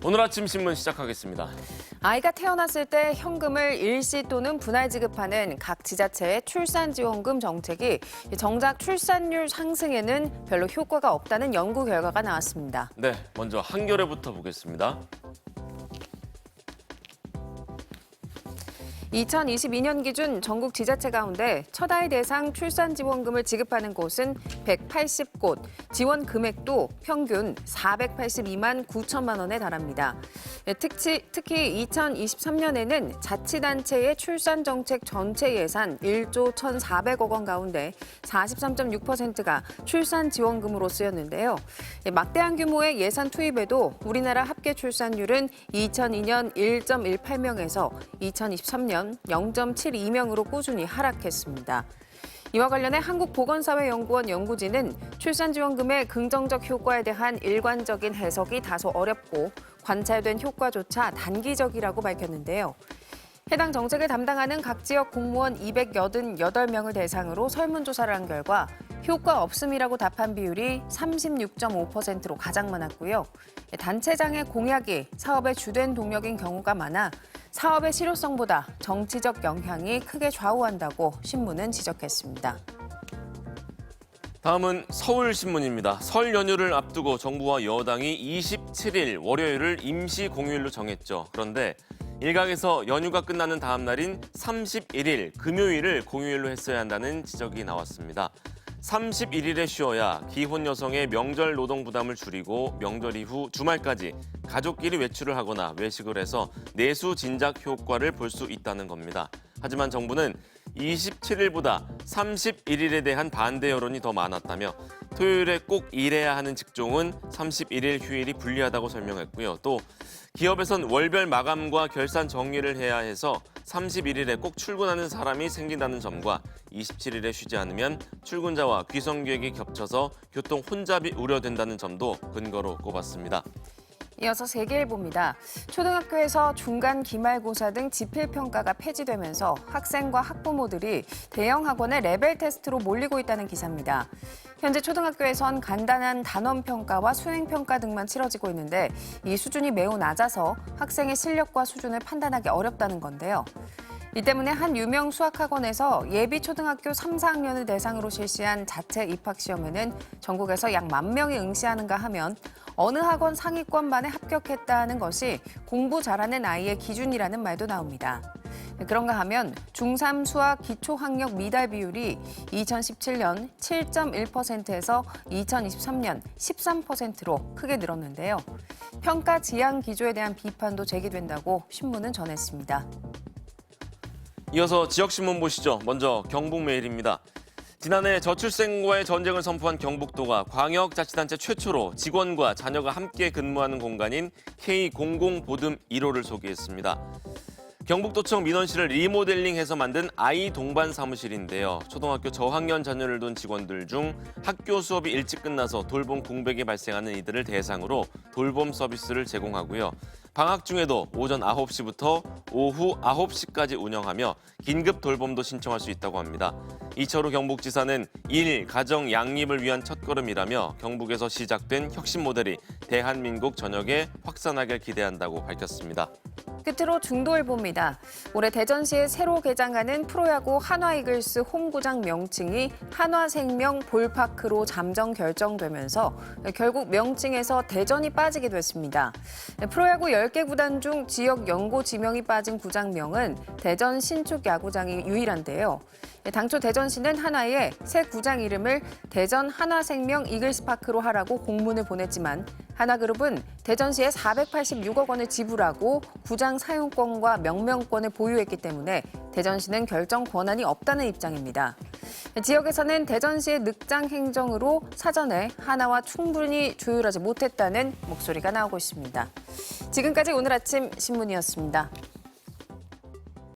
오늘 아침 신문 시작하겠습니다. 아이가 태어났을 때 현금을 일시 또는 분할 지급하는 각 지자체의 출산지원금 정책이 정작 출산율 상승에는 별로 효과가 없다는 연구 결과가 나왔습니다. 네, 먼저 한겨레부터 보겠습니다. 2022년 기준 전국 지자체 가운데 첫 아이 대상 출산지원금을 지급하는 곳은 180곳, 지원 금액도 평균 482만 9천만 원에 달합니다. 특히 2023년에는 자치단체의 출산정책 전체 예산 1조 1,400억 원 가운데 43.6%가 출산지원금으로 쓰였는데요. 막대한 규모의 예산 투입에도 우리나라 합계 출산율은 2002년 1.18명에서 2023년 0.72명으로 꾸준히 하락했습니다. 이와 관련해 한국보건사회연구원 연구진은 출산지원금의 긍정적 효과에 대한 일관적인 해석이 다소 어렵고 관찰된 효과조차 단기적이라고 밝혔는데요. 해당 정책을 담당하는 각 지역 공무원 288명을 대상으로 설문조사를 한 결과 효과 없음이라고 답한 비율이 36.5%로 가장 많았고요. 단체장의 공약이 사업의 주된 동력인 경우가 많아 사업의 실효성보다 정치적 영향이 크게 좌우한다고 신문은 지적했습니다. 다음은 서울신문입니다. 설 연휴를 앞두고 정부와 여당이 27일 월요일을 임시 공휴일로 정했죠. 그런데 일각에서 연휴가 끝나는 다음 날인 31일 금요일을 공휴일로 했어야 한다는 지적이 나왔습니다. 31일에 쉬어야 기혼 여성의 명절 노동 부담을 줄이고 명절 이후 주말까지 가족끼리 외출을 하거나 외식을 해서 내수 진작 효과를 볼 수 있다는 겁니다. 하지만 정부는 27일보다 31일에 대한 반대 여론이 더 많았다며 토요일에 꼭 일해야 하는 직종은 31일 휴일이 불리하다고 설명했고요. 또 기업에선 월별 마감과 결산 정리를 해야 해서 31일에 꼭 출근하는 사람이 생긴다는 점과 27일에 쉬지 않으면 출근자와 귀성객이 겹쳐서 교통 혼잡이 우려된다는 점도 근거로 꼽았습니다. 이어서 세계일보입니다. 초등학교에서 중간 기말고사 등 지필평가가 폐지되면서 학생과 학부모들이 대형 학원의 레벨 테스트로 몰리고 있다는 기사입니다. 현재 초등학교에선 간단한 단원평가와 수행평가 등만 치러지고 있는데 이 수준이 매우 낮아서 학생의 실력과 수준을 판단하기 어렵다는 건데요. 이 때문에 한 유명 수학학원에서 예비 초등학교 3, 4학년을 대상으로 실시한 자체 입학시험에는 전국에서 약 10,000명이 응시하는가 하면 어느 학원 상위권반에 합격했다는 것이 공부 잘하는 아이의 기준이라는 말도 나옵니다. 그런가 하면 중3 수학 기초학력 미달 비율이 2017년 7.1%에서 2023년 13%로 크게 늘었는데요. 평가 지향 기조에 대한 비판도 제기된다고 신문은 전했습니다. 이어서 지역신문 보시죠. 먼저 경북메일입니다. 지난해 저출생과의 전쟁을 선포한 경북도가 광역자치단체 최초로 직원과 자녀가 함께 근무하는 공간인 K00 보듬 1호를 소개했습니다. 경북도청 민원실을 리모델링해서 만든 아이 동반 사무실인데요. 초등학교 저학년 자녀를 둔 직원들 중 학교 수업이 일찍 끝나서 돌봄 공백이 발생하는 이들을 대상으로 돌봄 서비스를 제공하고요. 방학 중에도 오전 9시부터 오후 9시까지 운영하며 긴급 돌봄도 신청할 수 있다고 합니다. 이철우 경북지사는 일, 가정 양립을 위한 첫걸음이라며 경북에서 시작된 혁신 모델이 대한민국 전역에 확산하길 기대한다고 밝혔습니다. 끝으로 중도일보입니다. 올해 대전시에 새로 개장하는 프로야구 한화이글스 홈구장 명칭이 한화생명 볼파크로 잠정 결정되면서 결국 명칭에서 대전이 빠지게 됐습니다. 프로야구 10개 구단 중 지역 연고 지명이 빠진 구장명은 대전 신축 야구장이 유일한데요. 당초 대전시는 한화에 새 구장 이름을 대전 한화생명 이글스파크로 하라고 공문을 보냈지만 한화그룹은 대전시에 486억 원을 지불하고 구장 사용권과 명명권을 보유했기 때문에 대전시는 결정 권한이 없다는 입장입니다. 지역에서는 대전시의 늑장 행정으로 사전에 한화와 충분히 조율하지 못했다는 목소리가 나오고 있습니다. 지금까지 오늘 아침 신문이었습니다.